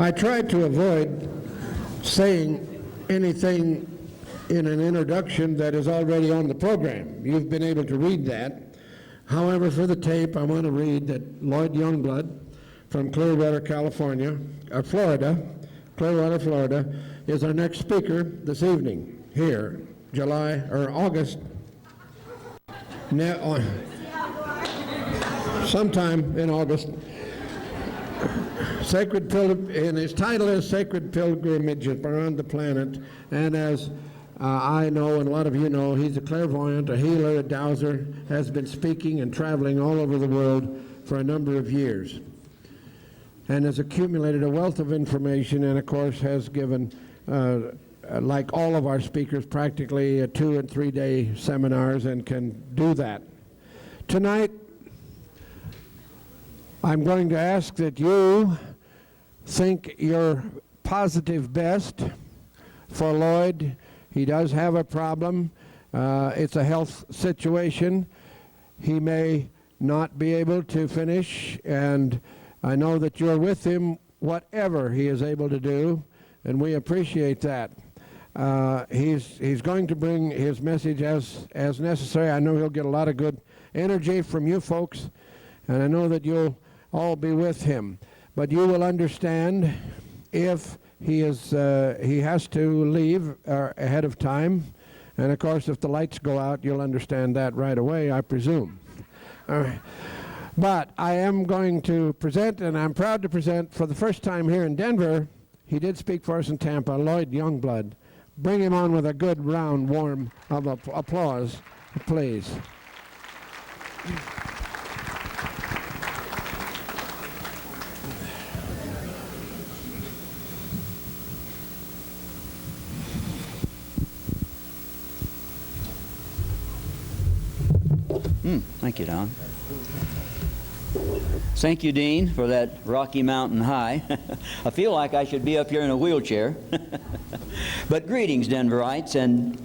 I tried to avoid saying anything in an introduction that is already on the program. You've been able to read that. However, for the tape, I want to read that Lloyd Youngbood from Clearwater, Florida, is our next speaker this evening here, August, sometime in August. And his title is Sacred Pilgrimage Around the Planet, and as I know, and a lot of you know, he's a clairvoyant, a healer, a dowser, has been speaking and traveling all over the world for a number of years, and has accumulated a wealth of information, and of course has given, like all of our speakers, practically 2- and 3-day seminars, and can do that. Tonight, I'm going to ask that you think your positive best for Lloyd. He does have a problem. It's a health situation. He may not be able to finish, and I know that you're with him whatever he is able to do, and we appreciate that. He's going to bring his message as necessary. I know he'll get a lot of good energy from you folks, and I know that you'll all be with him. But you will understand if he has to leave ahead of time, and of course if the lights go out, you'll understand that right away, I presume. All right. But I am going to present, and I'm proud to present for the first time here in Denver. He did speak for us in Tampa, Lloyd Youngbood. Bring him on with a good round warm of applause, please. Thank you, Don. Thank you, Dean, for that Rocky Mountain High. I feel like I should be up here in a wheelchair. But greetings, Denverites and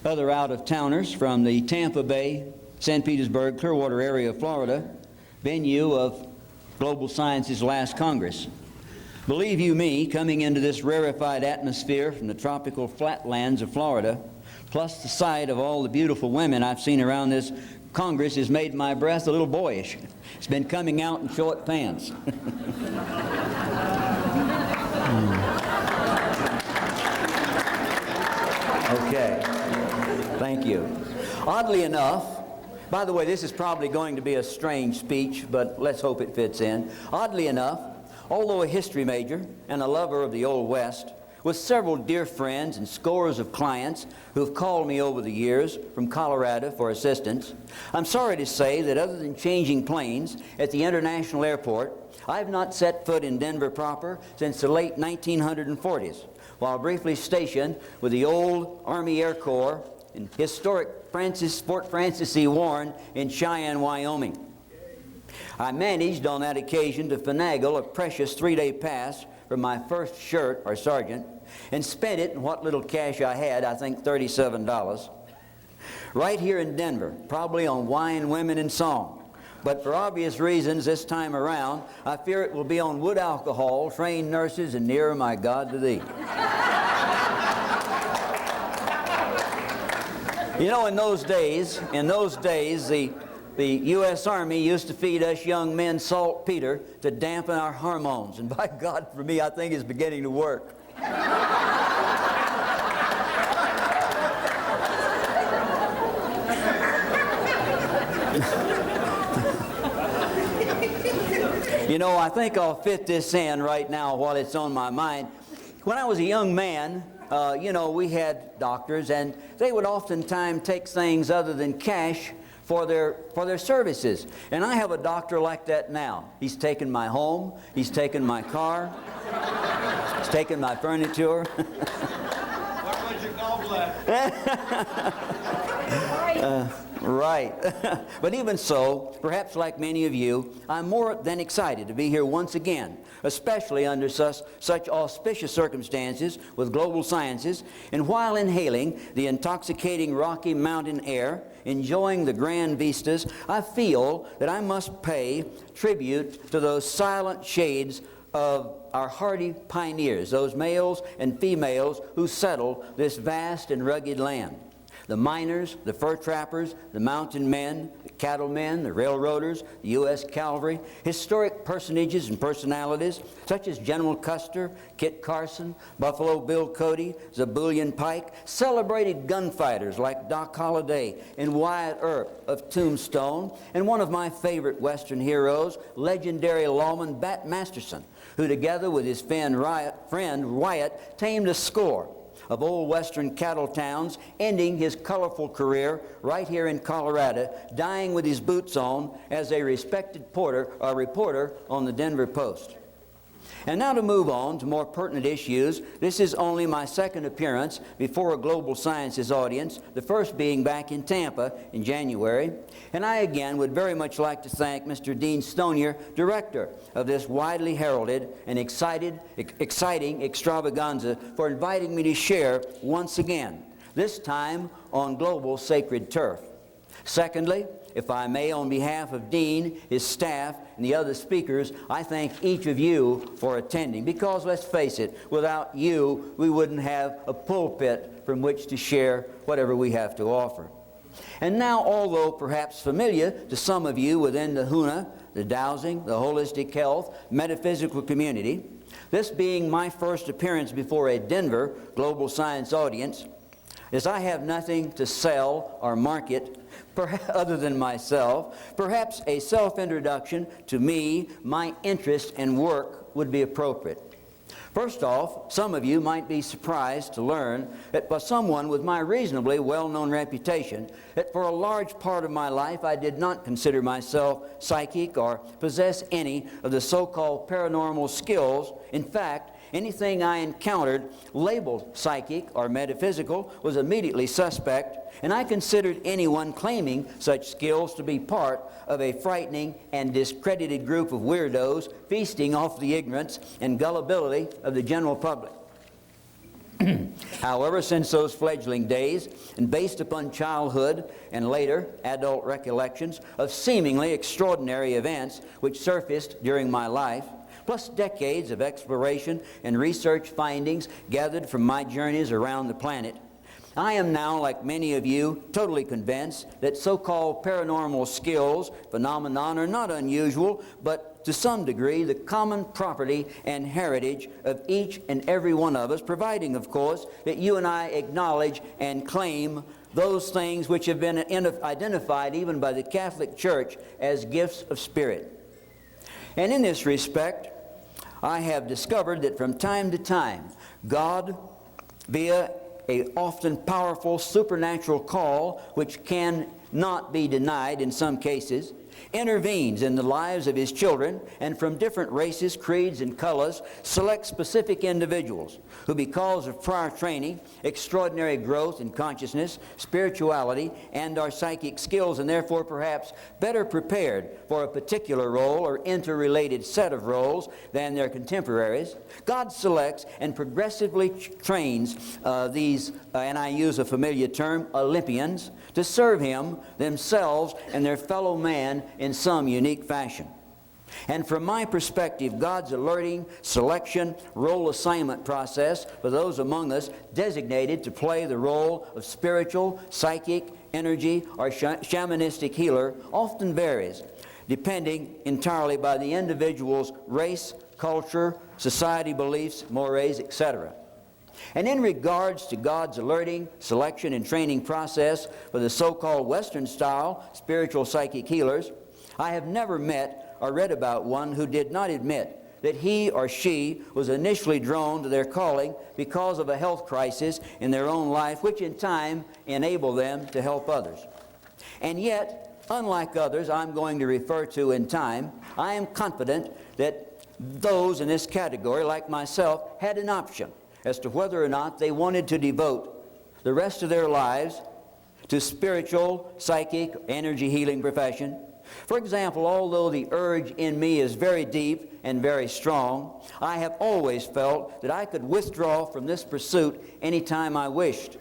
other out-of-towners from the Tampa Bay, St. Petersburg, Clearwater area of Florida, venue of Global Science's last Congress. Believe you me, coming into this rarefied atmosphere from the tropical flatlands of Florida, plus the sight of all the beautiful women I've seen around this Congress, has made my breath a little boyish. It's been coming out in short pants. Okay, thank you. Oddly enough, by the way, this is probably going to be a strange speech, but let's hope it fits in. Oddly enough, although a history major and a lover of the Old West, with several dear friends and scores of clients who have called me over the years from Colorado for assistance, I'm sorry to say that other than changing planes at the international airport, I've not set foot in Denver proper since the late 1940s, while briefly stationed with the old Army Air Corps in historic Fort Francis C. Warren in Cheyenne, Wyoming. I managed on that occasion to finagle a precious 3-day pass for my first shirt, or sergeant, and spent it in what little cash I had, I think $37, right here in Denver, probably on wine, women, and song. But for obvious reasons this time around, I fear it will be on wood alcohol, trained nurses, and nearer my God to thee. You know, in those days, the U.S. Army used to feed us young men saltpeter to dampen our hormones. And by God, for me, I think it's beginning to work. You know, I think I'll fit this in right now while it's on my mind. When I was a young man, you know, we had doctors, and they would oftentimes take things other than cash for their services. And I have a doctor like that now. He's taken my home, he's taken my car, he's taken my furniture. What was your gallbladder? Right. But even so, perhaps like many of you, I'm more than excited to be here once again, especially under such auspicious circumstances with Global Sciences, and while inhaling the intoxicating Rocky Mountain air, enjoying the grand vistas, I feel that I must pay tribute to those silent shades of our hardy pioneers, those males and females who settled this vast and rugged land. The miners, the fur trappers, the mountain men, the cattlemen, the railroaders, the U.S. Cavalry, historic personages and personalities such as General Custer, Kit Carson, Buffalo Bill Cody, Zebulon Pike, celebrated gunfighters like Doc Holliday and Wyatt Earp of Tombstone, and one of my favorite Western heroes, legendary lawman Bat Masterson, who together with his friend Wyatt tamed a score of old western cattle towns, ending his colorful career right here in Colorado, dying with his boots on as a respected reporter on the Denver Post. And now to move on to more pertinent issues. This is only my second appearance before a Global Sciences audience, the first being back in Tampa in January. And I again would very much like to thank Mr. Dean Stonier, director of this widely heralded and exciting extravaganza, for inviting me to share once again, this time on global sacred turf. Secondly, if I may, on behalf of Dean, his staff, and the other speakers, I thank each of you for attending, because let's face it, without you, we wouldn't have a pulpit from which to share whatever we have to offer. And now, although perhaps familiar to some of you within the HUNA, the dowsing, the holistic health, metaphysical community, this being my first appearance before a Denver Global Science audience, as I have nothing to sell or market other than myself, perhaps a self-introduction to me, my interest, and work would be appropriate. First off, some of you might be surprised to learn that by someone with my reasonably well-known reputation, that for a large part of my life I did not consider myself psychic or possess any of the so-called paranormal skills. In fact, anything I encountered labeled psychic or metaphysical was immediately suspect, and I considered anyone claiming such skills to be part of a frightening and discredited group of weirdos feasting off the ignorance and gullibility of the general public. However, since those fledgling days, and based upon childhood and later adult recollections of seemingly extraordinary events which surfaced during my life, plus decades of exploration and research findings gathered from my journeys around the planet, I am now, like many of you, totally convinced that so-called paranormal skills, phenomenon, are not unusual, but to some degree the common property and heritage of each and every one of us, providing, of course, that you and I acknowledge and claim those things which have been identified even by the Catholic Church as gifts of spirit. And in this respect, I have discovered that from time to time, God, via a often powerful supernatural call, which cannot be denied in some cases, intervenes in the lives of His children, and from different races, creeds, and colors selects specific individuals who, because of prior training, extraordinary growth in consciousness, spirituality, and our psychic skills, and therefore perhaps better prepared for a particular role or interrelated set of roles than their contemporaries, God selects and progressively trains these, and I use a familiar term, Olympians, to serve Him, themselves, and their fellow man in some unique fashion. And from my perspective, God's alerting, selection, role assignment process for those among us designated to play the role of spiritual, psychic, energy, or shamanistic healer often varies, depending entirely by the individual's race, culture, society beliefs, mores, etc. And in regards to God's alerting, selection, and training process for the so-called Western-style spiritual psychic healers, I have never met or read about one who did not admit that he or she was initially drawn to their calling because of a health crisis in their own life, which in time enabled them to help others. And yet, unlike others I'm going to refer to in time, I am confident that those in this category, like myself, had an option as to whether or not they wanted to devote the rest of their lives to spiritual, psychic, energy healing profession. For example, although the urge in me is very deep and very strong, I have always felt that I could withdraw from this pursuit anytime I wished.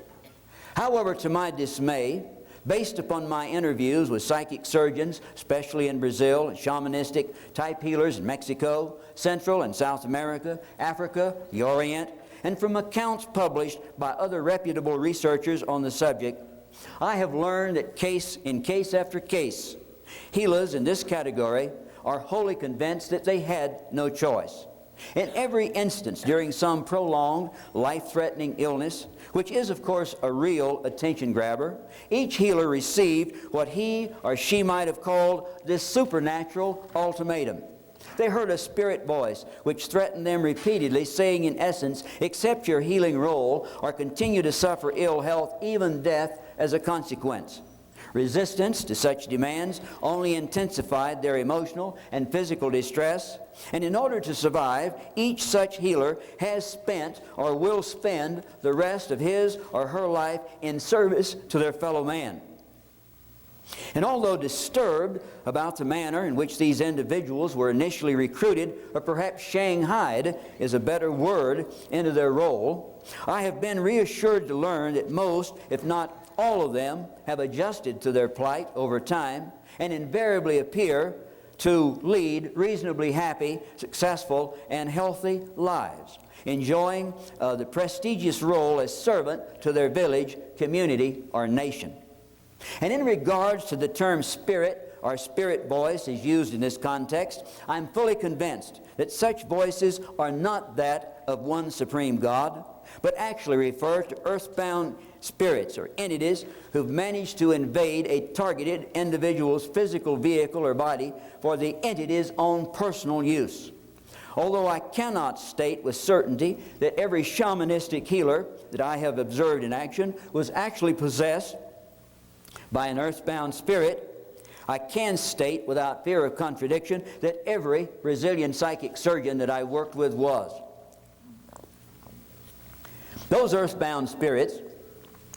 However, to my dismay, Based upon my interviews with psychic surgeons, especially in Brazil, and shamanistic type healers in Mexico, Central and South America, Africa, the Orient, and from accounts published by other reputable researchers on the subject, I have learned that case after case, healers in this category are wholly convinced that they had no choice. In every instance during some prolonged, life-threatening illness, which is of course a real attention grabber, each healer received what he or she might have called this supernatural ultimatum. They heard a spirit voice which threatened them repeatedly, saying in essence, accept your healing role or continue to suffer ill health, even death, as a consequence. Resistance to such demands only intensified their emotional and physical distress, and in order to survive, each such healer has spent or will spend the rest of his or her life in service to their fellow man. And although disturbed about the manner in which these individuals were initially recruited, or perhaps shanghaied is a better word, into their role, I have been reassured to learn that most, if not all of them, have adjusted to their plight over time and invariably appear to lead reasonably happy, successful, and healthy lives, enjoying the prestigious role as servant to their village, community, or nation. And in regards to the term spirit or spirit voice as used in this context, I'm fully convinced that such voices are not that of one supreme God, but actually refer to earthbound spirits or entities who've managed to invade a targeted individual's physical vehicle or body for the entity's own personal use. Although I cannot state with certainty that every shamanistic healer that I have observed in action was actually possessed by an earthbound spirit, I can state without fear of contradiction that every Brazilian psychic surgeon that I worked with was. Those earthbound spirits,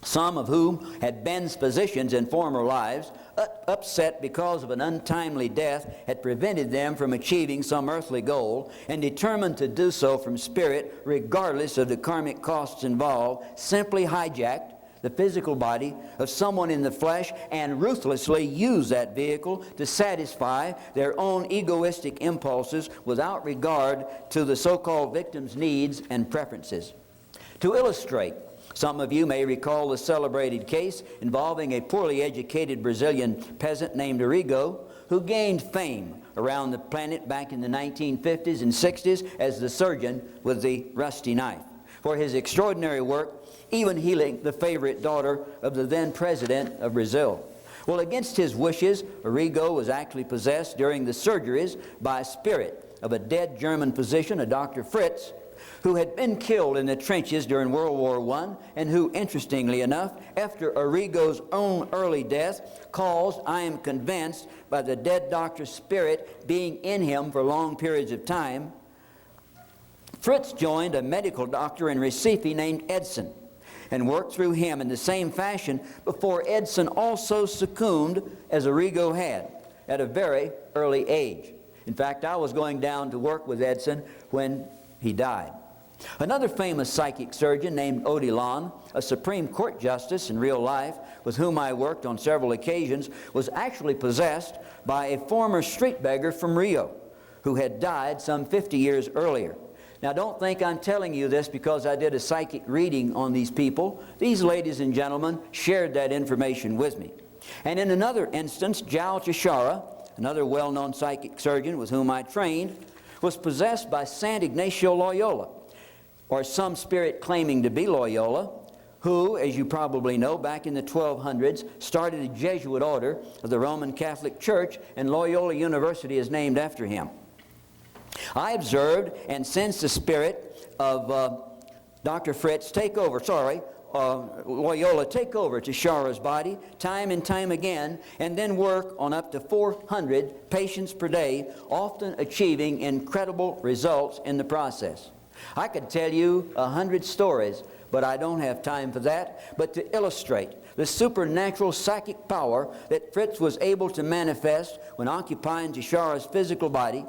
some of whom had been physicians in former lives, upset because of an untimely death, had prevented them from achieving some earthly goal, and determined to do so from spirit, regardless of the karmic costs involved, simply hijacked the physical body of someone in the flesh and ruthlessly use that vehicle to satisfy their own egoistic impulses without regard to the so-called victim's needs and preferences. To illustrate, some of you may recall the celebrated case involving a poorly educated Brazilian peasant named Arrigo, who gained fame around the planet back in the 1950s and 60s as the surgeon with the rusty knife, for his extraordinary work, even healing the favorite daughter of the then president of Brazil. Well, against his wishes, Arrigo was actually possessed during the surgeries by a spirit of a dead German physician, a Dr. Fritz, who had been killed in the trenches during World War I, and who, interestingly enough, after Arrigo's own early death, caused, I am convinced, by the dead doctor's spirit being in him for long periods of time, Fritz joined a medical doctor in Recife named Edson, and worked through him in the same fashion before Edson also succumbed as Arrigo had at a very early age. In fact, I was going down to work with Edson when he died. Another famous psychic surgeon named Odilon, a Supreme Court justice in real life with whom I worked on several occasions, was actually possessed by a former street beggar from Rio who had died some 50 years earlier. Now, don't think I'm telling you this because I did a psychic reading on these people. These ladies and gentlemen shared that information with me. And in another instance, João Teixeira, another well-known psychic surgeon with whom I trained, was possessed by San Ignacio Loyola, or some spirit claiming to be Loyola, who, as you probably know, back in the 1200s, started a Jesuit order of the Roman Catholic Church, and Loyola University is named after him. I observed and sensed the spirit of Dr. Fritz Loyola take over Teixeira's body time and time again, and then work on up to 400 patients per day, often achieving incredible results in the process. I could tell you 100 stories, but I don't have time for that. But to illustrate the supernatural psychic power that Fritz was able to manifest when occupying Teixeira's physical body,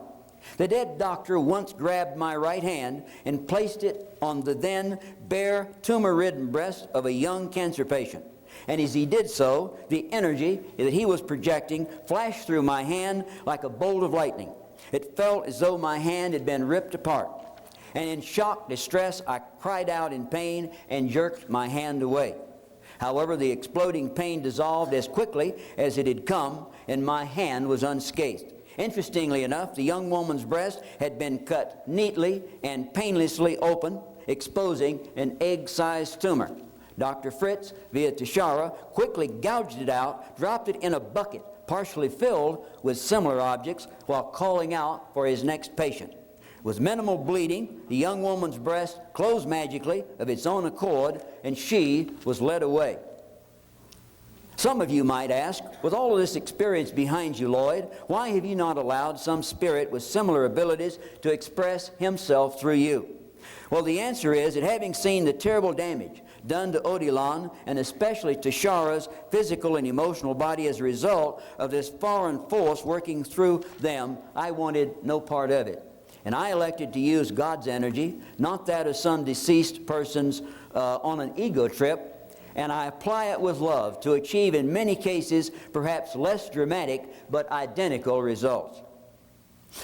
the dead doctor once grabbed my right hand and placed it on the then bare, tumor-ridden breast of a young cancer patient. And as he did so, the energy that he was projecting flashed through my hand like a bolt of lightning. It felt as though my hand had been ripped apart. And in shock, distress, I cried out in pain and jerked my hand away. However, the exploding pain dissolved as quickly as it had come, and my hand was unscathed. Interestingly enough, the young woman's breast had been cut neatly and painlessly open, exposing an egg-sized tumor. Dr. Fritz, via Tashara, quickly gouged it out, dropped it in a bucket partially filled with similar objects while calling out for his next patient. With minimal bleeding, the young woman's breast closed magically of its own accord, and she was led away. Some of you might ask, with all of this experience behind you, Lloyd, why have you not allowed some spirit with similar abilities to express himself through you? Well, the answer is that having seen the terrible damage done to Odilon, and especially to Shara's physical and emotional body as a result of this foreign force working through them, I wanted no part of it. And I elected to use God's energy, not that of some deceased person's on an ego trip, and I apply it with love to achieve, in many cases, perhaps less dramatic but identical results.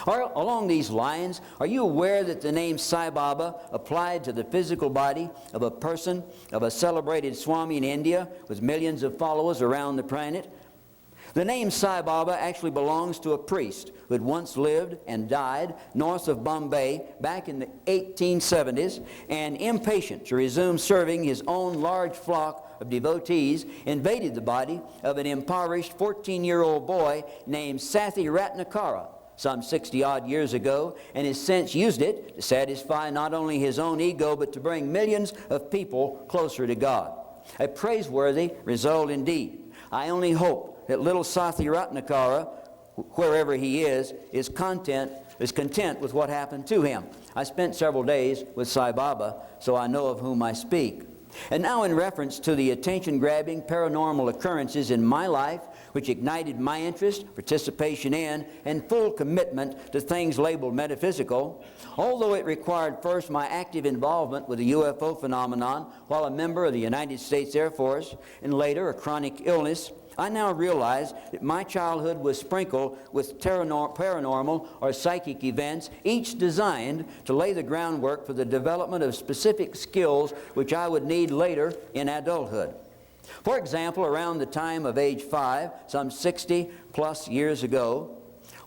Along these lines, are you aware that the name Sai Baba applied to the physical body of a person, of a celebrated Swami in India with millions of followers around the planet? The name Sai Baba actually belongs to a priest who had once lived and died north of Bombay back in the 1870s, and impatient to resume serving his own large flock of devotees, invaded the body of an impoverished 14-year-old boy named Sathi Ratnakara some 60-odd years ago, and has since used it to satisfy not only his own ego, but to bring millions of people closer to God. A praiseworthy result indeed. I only hope that little Sathi Ratnakara, wherever he is content with what happened to him. I spent several days with Sai Baba, so I know of whom I speak. And now, in reference to the attention-grabbing paranormal occurrences in my life, which ignited my interest, participation in, and full commitment to things labeled metaphysical, although it required first my active involvement with the UFO phenomenon while a member of the United States Air Force, and later a chronic illness, I now realize that my childhood was sprinkled with paranormal or psychic events, each designed to lay the groundwork for the development of specific skills which I would need later in adulthood. For example, around the time of age 5, some 60-plus years ago,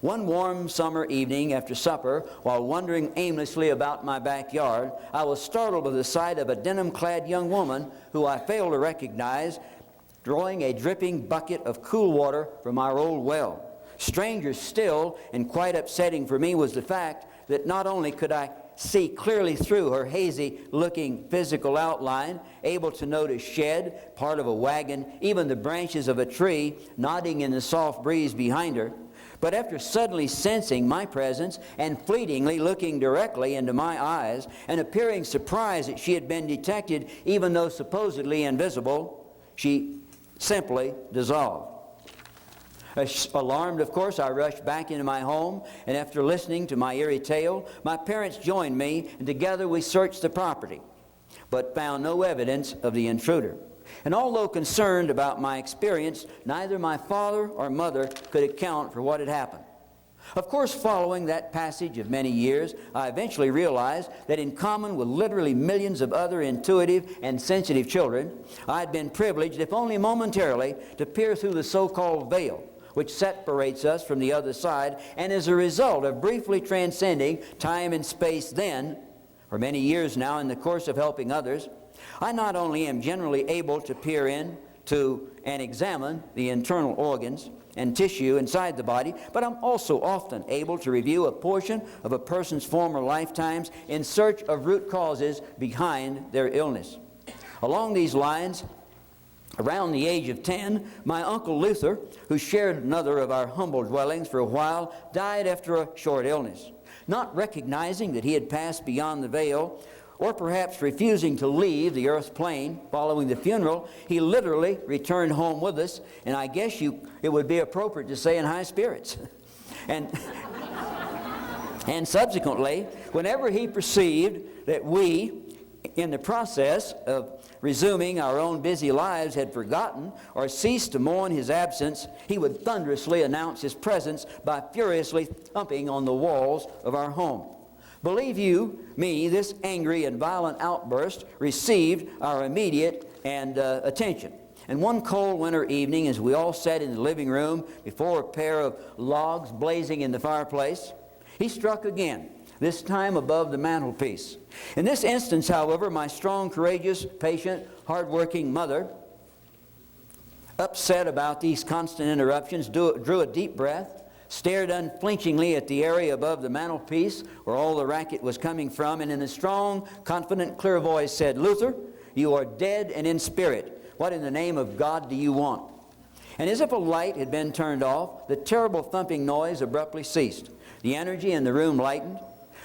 one warm summer evening after supper, while wandering aimlessly about my backyard, I was startled by the sight of a denim-clad young woman who I failed to recognize, drawing a dripping bucket of cool water from our old well. Stranger still, and quite upsetting for me, was the fact that not only could I see clearly through her hazy-looking physical outline, able to note a shed, part of a wagon, even the branches of a tree nodding in the soft breeze behind her, but after suddenly sensing my presence and fleetingly looking directly into my eyes and appearing surprised that she had been detected even though supposedly invisible, she simply dissolved. Alarmed, of course, I rushed back into my home, and after listening to my eerie tale, my parents joined me, and together we searched the property, but found no evidence of the intruder. And although concerned about my experience, neither my father or mother could account for what had happened. Of course, following that passage of many years, I eventually realized that in common with literally millions of other intuitive and sensitive children, I had been privileged, if only momentarily, to peer through the so-called veil which separates us from the other side, and as a result of briefly transcending time and space then, for many years now in the course of helping others, I not only am generally able to peer in to and examine the internal organs and tissue inside the body, but I'm also often able to review a portion of a person's former lifetimes in search of root causes behind their illness. Along these lines, around the age of 10, my Uncle Luther, who shared another of our humble dwellings for a while, died after a short illness. Not recognizing that he had passed beyond the veil, or perhaps refusing to leave the earth plane following the funeral, he literally returned home with us, and I guess it would be appropriate to say in high spirits. And subsequently, whenever he perceived that we, in the process of resuming our own busy lives, had forgotten or ceased to mourn his absence, he would thunderously announce his presence by furiously thumping on the walls of our home. Believe you me, this angry and violent outburst received our immediate attention. And one cold winter evening, as we all sat in the living room before a pair of logs blazing in the fireplace, he struck again, this time above the mantelpiece. In this instance, however, my strong, courageous, patient, hard-working mother, upset about these constant interruptions, drew a deep breath, stared unflinchingly at the area above the mantelpiece where all the racket was coming from, and in a strong, confident, clear voice said, "Luther, you are dead and in spirit. What in the name of God do you want?" And as if a light had been turned off, the terrible thumping noise abruptly ceased. The energy in the room lightened.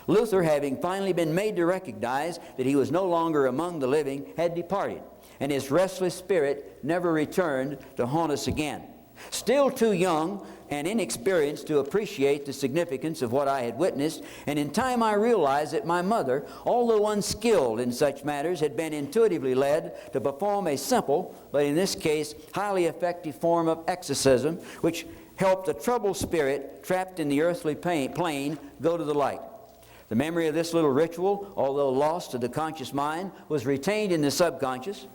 Luther, having finally been made to recognize that he was no longer among the living, had departed, and his restless spirit never returned to haunt us again. Still too young and inexperienced to appreciate the significance of what I had witnessed, and in time I realized that my mother, although unskilled in such matters, had been intuitively led to perform a simple, but in this case highly effective form of exorcism, which helped a troubled spirit trapped in the earthly plane go to the light. The memory of this little ritual, although lost to the conscious mind, was retained in the subconscious,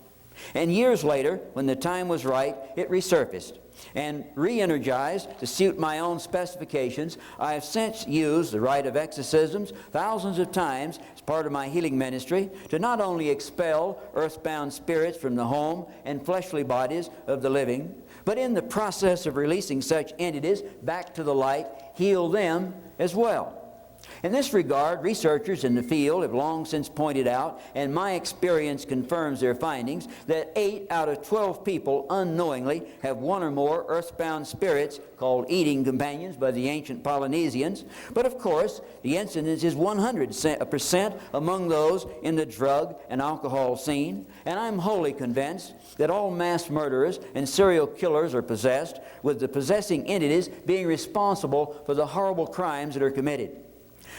and years later, when the time was right, it resurfaced. And re-energized to suit my own specifications, I have since used the rite of exorcisms thousands of times as part of my healing ministry to not only expel earthbound spirits from the home and fleshly bodies of the living, but in the process of releasing such entities back to the light, heal them as well. In this regard, researchers in the field have long since pointed out, and my experience confirms their findings, that 8 out of 12 people unknowingly have one or more earthbound spirits called eating companions by the ancient Polynesians. But of course, the incidence is 100% among those in the drug and alcohol scene, and I'm wholly convinced that all mass murderers and serial killers are possessed, with the possessing entities being responsible for the horrible crimes that are committed.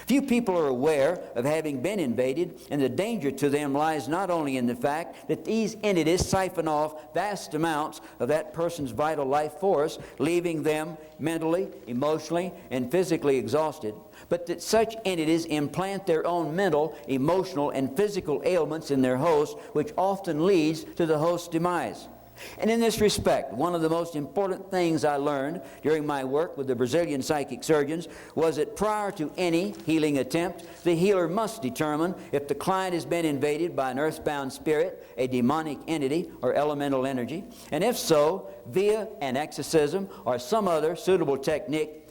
Few people are aware of having been invaded, and the danger to them lies not only in the fact that these entities siphon off vast amounts of that person's vital life force, leaving them mentally, emotionally, and physically exhausted, but that such entities implant their own mental, emotional, and physical ailments in their host, which often leads to the host's demise. And in this respect, one of the most important things I learned during my work with the Brazilian psychic surgeons was that prior to any healing attempt, the healer must determine if the client has been invaded by an earthbound spirit, a demonic entity, or elemental energy, and if so, via an exorcism or some other suitable technique,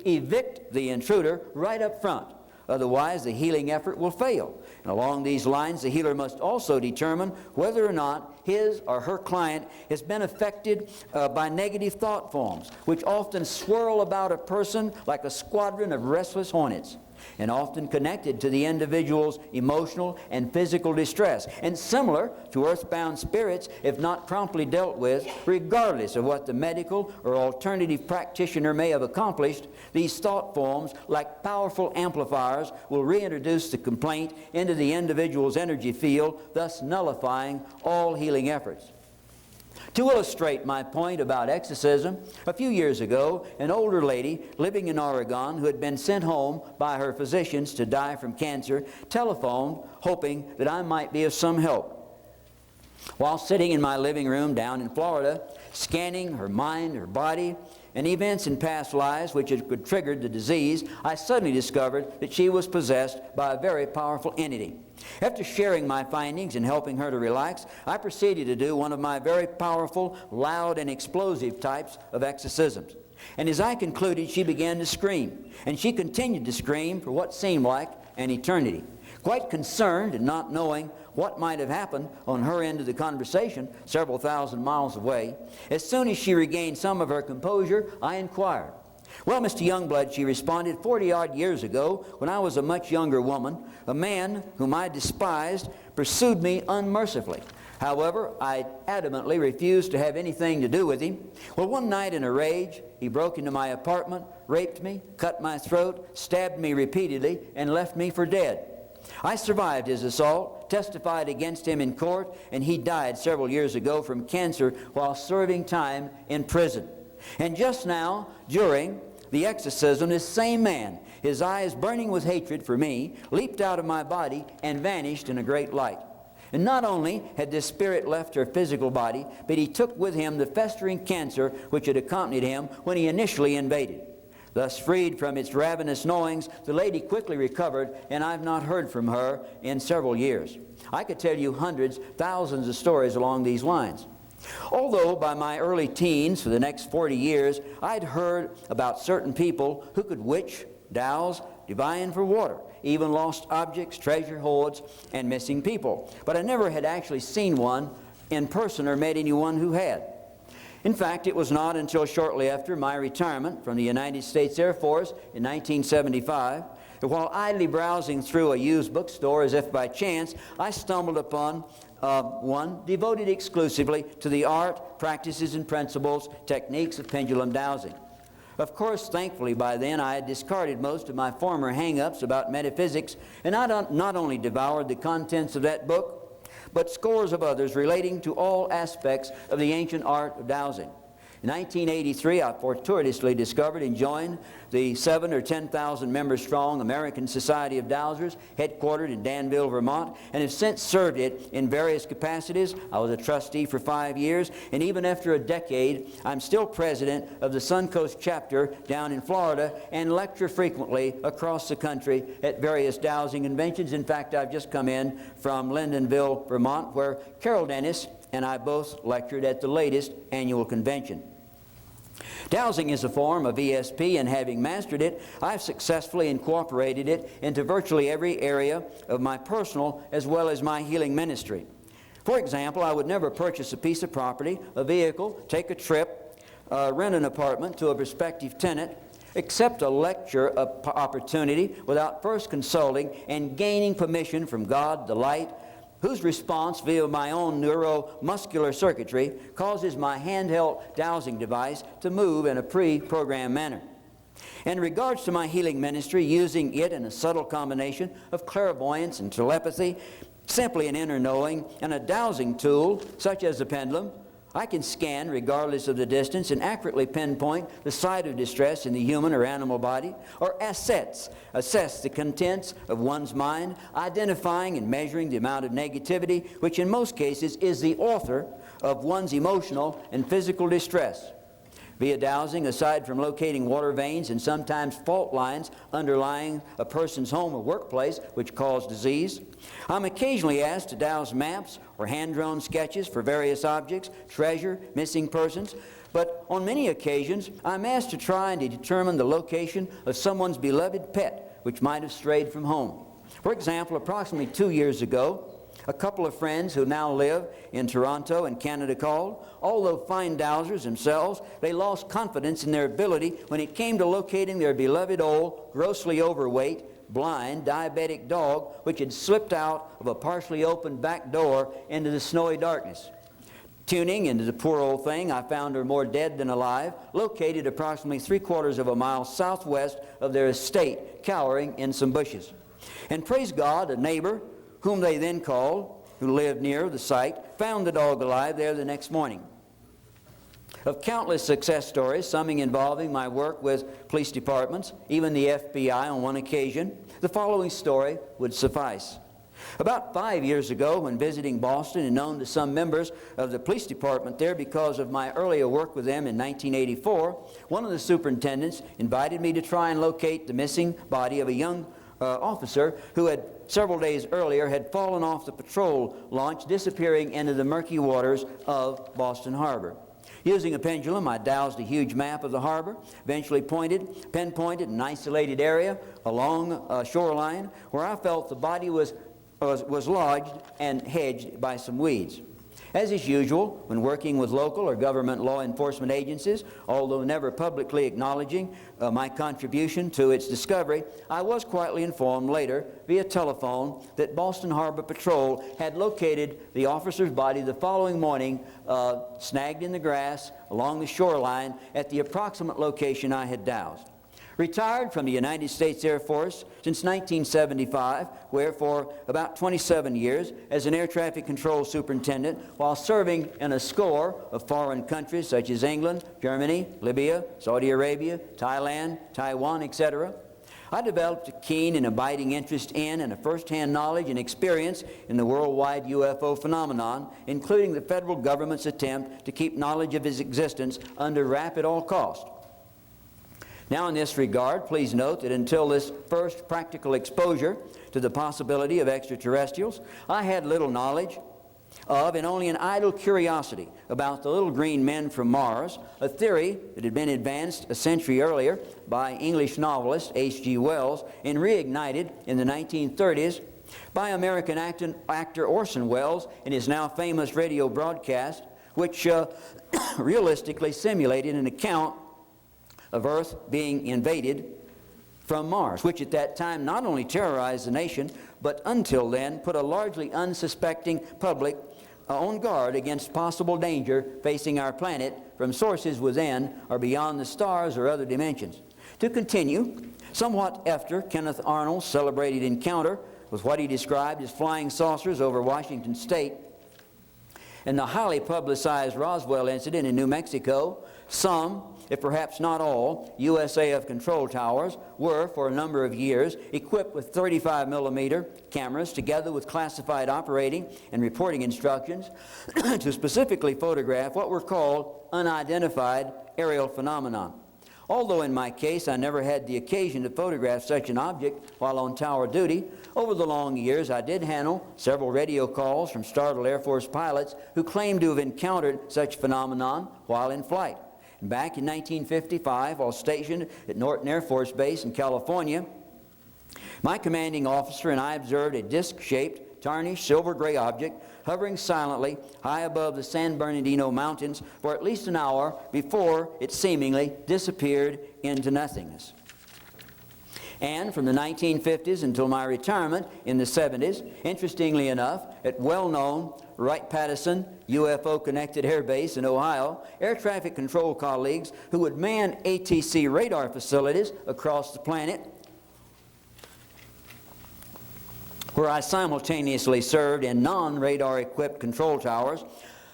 evict the intruder right up front. Otherwise, the healing effort will fail. And along these lines, the healer must also determine whether or not his or her client has been affected by negative thought forms, which often swirl about a person like a squadron of restless hornets, and often connected to the individual's emotional and physical distress, and similar to earthbound spirits if not promptly dealt with. Regardless of what the medical or alternative practitioner may have accomplished, these thought forms, like powerful amplifiers, will reintroduce the complaint into the individual's energy field, thus nullifying all healing efforts. To illustrate my point about exorcism, a few years ago, an older lady living in Oregon who had been sent home by her physicians to die from cancer telephoned hoping that I might be of some help. While sitting in my living room down in Florida, scanning her mind, her body, and events in past lives which had triggered the disease, I suddenly discovered that she was possessed by a very powerful entity. After sharing my findings and helping her to relax, I proceeded to do one of my very powerful, loud, and explosive types of exorcisms. And as I concluded, she began to scream, and she continued to scream for what seemed like an eternity. Quite concerned and not knowing what might have happened on her end of the conversation several thousand miles away, as soon as she regained some of her composure, I inquired, "Well, Mr. Youngblood," she responded, "40-odd years ago, when I was a much younger woman, a man whom I despised pursued me unmercifully. However, I adamantly refused to have anything to do with him. Well, one night in a rage, he broke into my apartment, raped me, cut my throat, stabbed me repeatedly, and left me for dead. I survived his assault, testified against him in court, and he died several years ago from cancer while serving time in prison. And just now, during the exorcism, this same man, his eyes burning with hatred for me, leaped out of my body and vanished in a great light. And not only had this spirit left her physical body, but he took with him the festering cancer which had accompanied him when he initially invaded. Thus freed from its ravenous gnawings, the lady quickly recovered, and I've not heard from her in several years. I could tell you hundreds, thousands of stories along these lines. Although by my early teens, for the next 40 years, I'd heard about certain people who could witch, dowse, divine for water, even lost objects, treasure hoards, and missing people. But I never had actually seen one in person or met anyone who had. In fact, it was not until shortly after my retirement from the United States Air Force in 1975 that while idly browsing through a used bookstore as if by chance, I stumbled upon one devoted exclusively to the art, practices, and principles, techniques of pendulum dowsing. Of course, thankfully by then I had discarded most of my former hang-ups about metaphysics, and I not only devoured the contents of that book, but scores of others relating to all aspects of the ancient art of dowsing. In 1983, I fortuitously discovered and joined the 7,000 or 10,000 member strong American Society of Dowsers, headquartered in Danville, Vermont, and have since served it in various capacities. I was a trustee for 5 years, and even after a decade, I'm still president of the Suncoast chapter down in Florida and lecture frequently across the country at various dowsing conventions. In fact, I've just come in from Lyndonville, Vermont, where Carol Dennis and I both lectured at the latest annual convention. Dowsing is a form of ESP, and having mastered it, I've successfully incorporated it into virtually every area of my personal as well as my healing ministry. For example, I would never purchase a piece of property, a vehicle, take a trip, rent an apartment to a prospective tenant, accept a lecture opportunity without first consulting and gaining permission from God, the light, whose response via my own neuromuscular circuitry causes my handheld dowsing device to move in a pre-programmed manner. In regards to my healing ministry, using it in a subtle combination of clairvoyance and telepathy, simply an inner knowing, and a dowsing tool such as the pendulum, I can scan, regardless of the distance, and accurately pinpoint the site of distress in the human or animal body, or assess the contents of one's mind, identifying and measuring the amount of negativity, which in most cases is the author of one's emotional and physical distress. Via dowsing, aside from locating water veins and sometimes fault lines underlying a person's home or workplace which cause disease, I'm occasionally asked to dowse maps or hand-drawn sketches for various objects, treasure, missing persons, but on many occasions I'm asked to try and determine the location of someone's beloved pet which might have strayed from home. For example, approximately 2 years ago, a couple of friends who now live in Toronto and Canada called. Although fine dowsers themselves, they lost confidence in their ability when it came to locating their beloved old, grossly overweight, blind, diabetic dog which had slipped out of a partially opened back door into the snowy darkness. Tuning into the poor old thing, I found her more dead than alive, located approximately 3/4 of a mile southwest of their estate, cowering in some bushes. And praise God, a neighbor, whom they then called, who lived near the site, found the dog alive there the next morning. Of countless success stories, some involving my work with police departments, even the FBI on one occasion, the following story would suffice. About 5 years ago, when visiting Boston and known to some members of the police department there because of my earlier work with them in 1984, one of the superintendents invited me to try and locate the missing body of a young officer who had several days earlier had fallen off the patrol launch, disappearing into the murky waters of Boston Harbor. Using a pendulum, I dowsed a huge map of the harbor, eventually pinpointed an isolated area along a shoreline where I felt the body was lodged and hedged by some weeds. As is usual, when working with local or government law enforcement agencies, although never publicly acknowledging my contribution to its discovery, I was quietly informed later via telephone that Boston Harbor Patrol had located the officer's body the following morning, snagged in the grass along the shoreline at the approximate location I had dowsed. Retired from the United States Air Force since 1975, where for about 27 years as an air traffic control superintendent while serving in a score of foreign countries such as England, Germany, Libya, Saudi Arabia, Thailand, Taiwan, etc. I developed a keen and abiding interest in and a first-hand knowledge and experience in the worldwide UFO phenomenon, including the federal government's attempt to keep knowledge of its existence under wrap at all costs. Now, in this regard, please note that until this first practical exposure to the possibility of extraterrestrials, I had little knowledge of and only an idle curiosity about the little green men from Mars, a theory that had been advanced a century earlier by English novelist H.G. Wells and reignited in the 1930s by American actor Orson Welles in his now famous radio broadcast, which realistically simulated an account of Earth being invaded from Mars, which at that time not only terrorized the nation, but until then put a largely unsuspecting public on guard against possible danger facing our planet from sources within or beyond the stars or other dimensions. To continue, somewhat after Kenneth Arnold's celebrated encounter with what he described as flying saucers over Washington State and the highly publicized Roswell incident in New Mexico, some, if perhaps not all, USAF control towers were, for a number of years, equipped with 35mm cameras together with classified operating and reporting instructions to specifically photograph what were called unidentified aerial phenomenon. Although in my case I never had the occasion to photograph such an object while on tower duty, over the long years I did handle several radio calls from startled Air Force pilots who claimed to have encountered such phenomenon while in flight. Back in 1955, while stationed at Norton Air Force Base in California, my commanding officer and I observed a disc-shaped, tarnished silver-gray object hovering silently high above the San Bernardino Mountains for at least an hour before it seemingly disappeared into nothingness. And from the 1950s until my retirement in the 70s, interestingly enough, at well-known Wright-Patterson UFO-connected air base in Ohio, air traffic control colleagues who would man ATC radar facilities across the planet, where I simultaneously served in non-radar equipped control towers,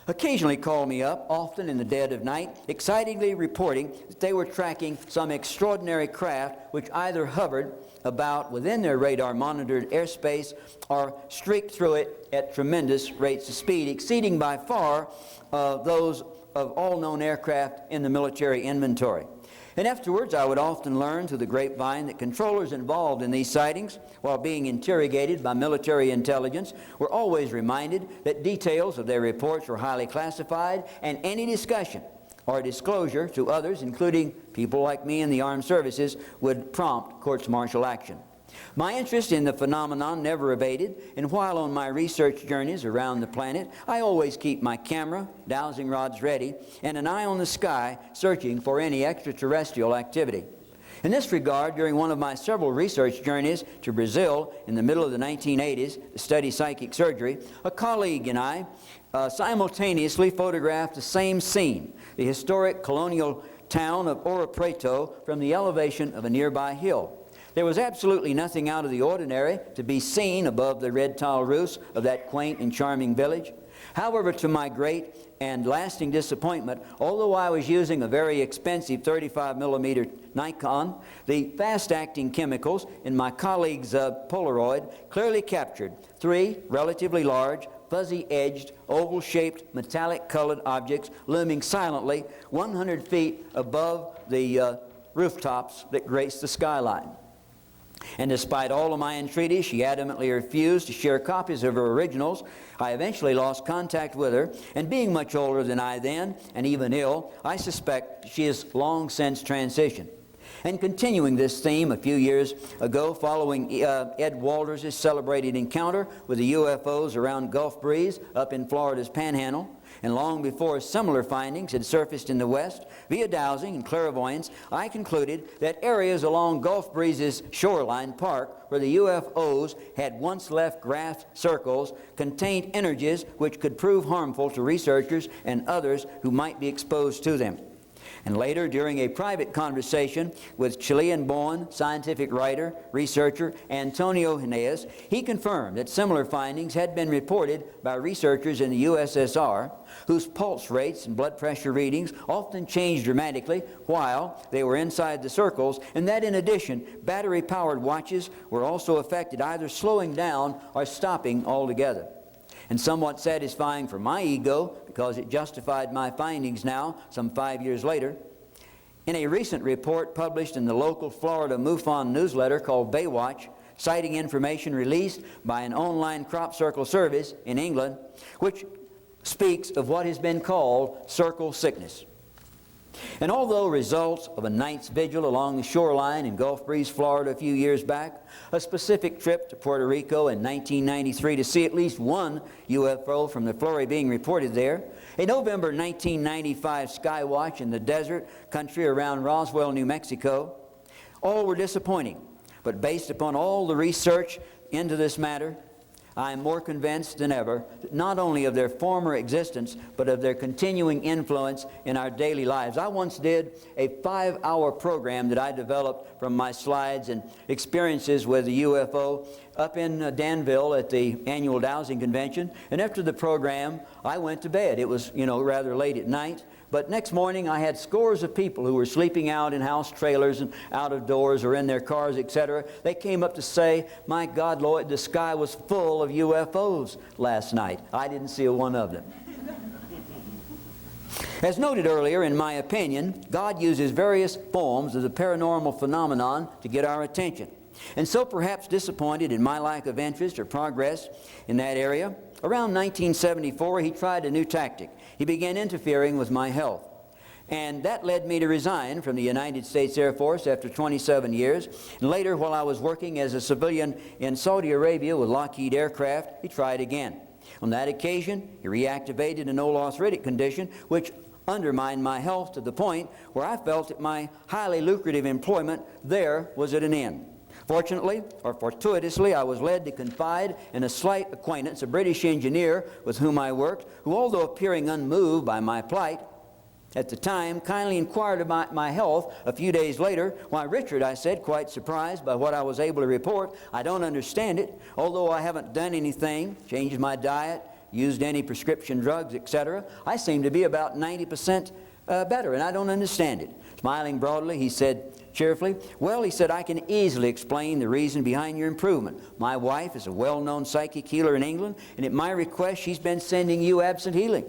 occasionally called me up, often in the dead of night, excitedly reporting that they were tracking some extraordinary craft which either hovered about within their radar-monitored airspace or streaked through it at tremendous rates of speed, exceeding by far those of all known aircraft in the military inventory. And afterwards, I would often learn through the grapevine that controllers involved in these sightings, while being interrogated by military intelligence, were always reminded that details of their reports were highly classified, and any discussion or disclosure to others, including people like me in the armed services, would prompt courts-martial action. My interest in the phenomenon never abated, and while on my research journeys around the planet, I always keep my camera, dowsing rods ready, and an eye on the sky, searching for any extraterrestrial activity. In this regard, during one of my several research journeys to Brazil in the middle of the 1980s to study psychic surgery, a colleague and I simultaneously photographed the same scene, the historic colonial town of Ouro Preto, from the elevation of a nearby hill. There was absolutely nothing out of the ordinary to be seen above the red tile roofs of that quaint and charming village. However, to my great and lasting disappointment, although I was using a very expensive 35mm Nikon, the fast-acting chemicals in my colleague's Polaroid clearly captured three relatively large, fuzzy-edged, oval-shaped, metallic-colored objects looming silently 100 feet above the rooftops that grace the skyline. And despite all of my entreaties, she adamantly refused to share copies of her originals. I eventually lost contact with her, and being much older than I then, and even ill, I suspect she has long since transitioned. And continuing this theme, a few years ago, following Ed Walters' celebrated encounter with the UFOs around Gulf Breeze up in Florida's Panhandle, and long before similar findings had surfaced in the West, via dowsing and clairvoyance, I concluded that areas along Gulf Breeze's shoreline park where the UFOs had once left graphed circles contained energies which could prove harmful to researchers and others who might be exposed to them. And later, during a private conversation with Chilean-born scientific writer, researcher Antonio Hines, he confirmed that similar findings had been reported by researchers in the USSR, whose pulse rates and blood pressure readings often changed dramatically while they were inside the circles, and that in addition, battery-powered watches were also affected, either slowing down or stopping altogether. And somewhat satisfying for my ego, because it justified my findings now, some 5 years later, in a recent report published in the local Florida MUFON newsletter called Baywatch, citing information released by an online crop circle service in England, which speaks of what has been called circle sickness. And although results of a night's vigil along the shoreline in Gulf Breeze, Florida a few years back, a specific trip to Puerto Rico in 1993 to see at least one UFO from the flurry being reported there, a November 1995 sky watch in the desert country around Roswell, New Mexico, all were disappointing. But based upon all the research into this matter, I am more convinced than ever, not only of their former existence, but of their continuing influence in our daily lives. I once did a 5-hour program that I developed from my slides and experiences with the UFO up in Danville at the annual dowsing convention. And after the program, I went to bed. It was, rather late at night. But next morning, I had scores of people who were sleeping out in house trailers and out of doors or in their cars, etc. They came up to say, "My God, Lloyd, the sky was full of UFOs last night. I didn't see a one of them." As noted earlier, in my opinion, God uses various forms of the paranormal phenomenon to get our attention. And so perhaps disappointed in my lack of interest or progress in that area, around 1974, he tried a new tactic. He began interfering with my health. And that led me to resign from the United States Air Force after 27 years. And later, while I was working as a civilian in Saudi Arabia with Lockheed Aircraft, he tried again. On that occasion, he reactivated an old arthritic condition, which undermined my health to the point where I felt that my highly lucrative employment there was at an end. Fortunately, or fortuitously, I was led to confide in a slight acquaintance, a British engineer with whom I worked, who, although appearing unmoved by my plight at the time, kindly inquired about my health a few days later. "Why, Richard," I said, quite surprised by what I was able to report, "I don't understand it. Although I haven't done anything, changed my diet, used any prescription drugs, etc., I seem to be about 90% better, and I don't understand it." Smiling broadly, he said cheerfully, "Well," he said, "I can easily explain the reason behind your improvement. My wife is a well-known psychic healer in England, and at my request, she's been sending you absent healing."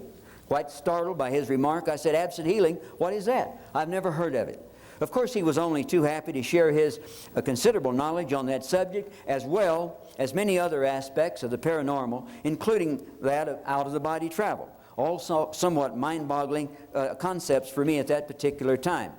Quite startled by his remark, I said, "Absent healing? What is that? I've never heard of it." Of course, he was only too happy to share his considerable knowledge on that subject, as well as many other aspects of the paranormal, including that of out-of-the-body travel. Also somewhat mind-boggling concepts for me at that particular time.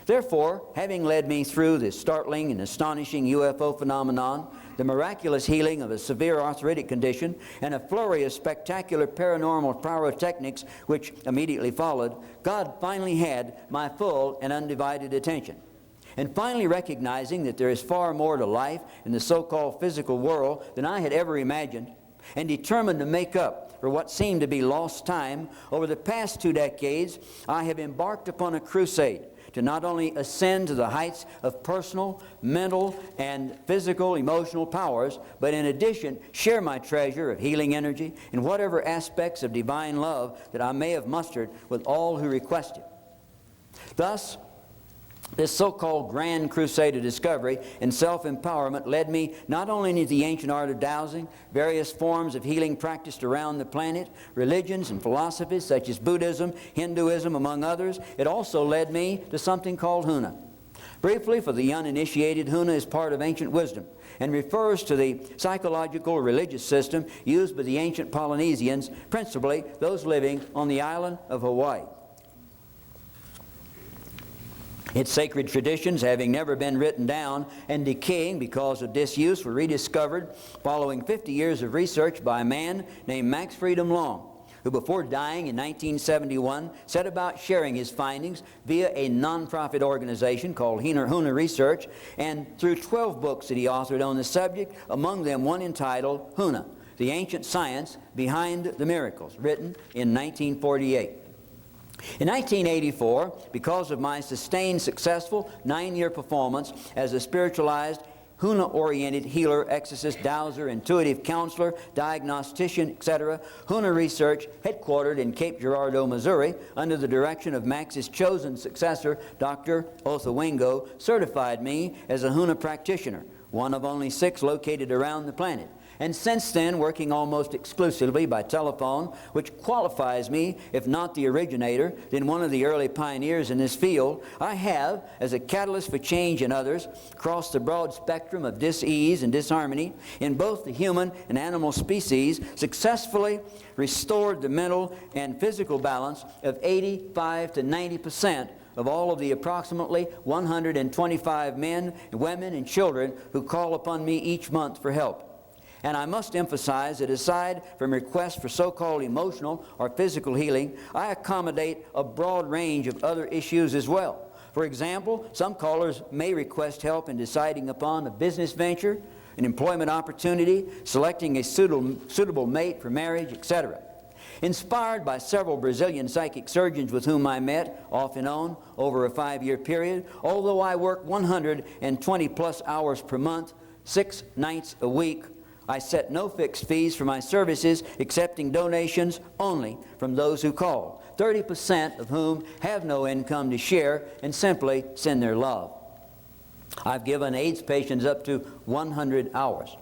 Therefore, having led me through this startling and astonishing UFO phenomenon, the miraculous healing of a severe arthritic condition, and a flurry of spectacular paranormal pyrotechnics which immediately followed, God finally had my full and undivided attention. And finally recognizing that there is far more to life in the so-called physical world than I had ever imagined, and determined to make up for what seemed to be lost time, over the past 2 decades, I have embarked upon a crusade to not only ascend to the heights of personal, mental, and physical, emotional powers, but in addition, share my treasure of healing energy in whatever aspects of divine love that I may have mustered with all who request it. Thus, this so-called grand crusade of discovery and self-empowerment led me not only into the ancient art of dowsing, various forms of healing practiced around the planet, religions and philosophies such as Buddhism, Hinduism, among others. It also led me to something called Huna. Briefly, for the uninitiated, Huna is part of ancient wisdom and refers to the psychological religious system used by the ancient Polynesians, principally those living on the island of Hawaii. Its sacred traditions, having never been written down and decaying because of disuse, were rediscovered following 50 years of research by a man named Max Freedom Long, who before dying in 1971 set about sharing his findings via a non-profit organization called Huna Research, and through 12 books that he authored on the subject, among them one entitled Huna, The Ancient Science Behind the Miracles, written in 1948. In 1984, because of my sustained successful 9-year performance as a spiritualized, Huna-oriented healer, exorcist, dowser, intuitive counselor, diagnostician, etc., Huna Research, headquartered in Cape Girardeau, Missouri, under the direction of Max's chosen successor, Dr. Othawingo, certified me as a Huna practitioner, one of only 6 located around the planet. And since then, working almost exclusively by telephone, which qualifies me, if not the originator, then one of the early pioneers in this field, I have, as a catalyst for change in others, crossed the broad spectrum of dis-ease and disharmony in both the human and animal species, successfully restored the mental and physical balance of 85 to 90% of all of the approximately 125 men, women, and children who call upon me each month for help. And I must emphasize that aside from requests for so-called emotional or physical healing, I accommodate a broad range of other issues as well. For example, some callers may request help in deciding upon a business venture, an employment opportunity, selecting a suitable mate for marriage, etc. Inspired by several Brazilian psychic surgeons with whom I met, off and on, over a 5-year period, although I work 120-plus hours per month, 6 nights a week, I set no fixed fees for my services, accepting donations only from those who call, 30% of whom have no income to share and simply send their love. I've given AIDS patients up to 100 hours.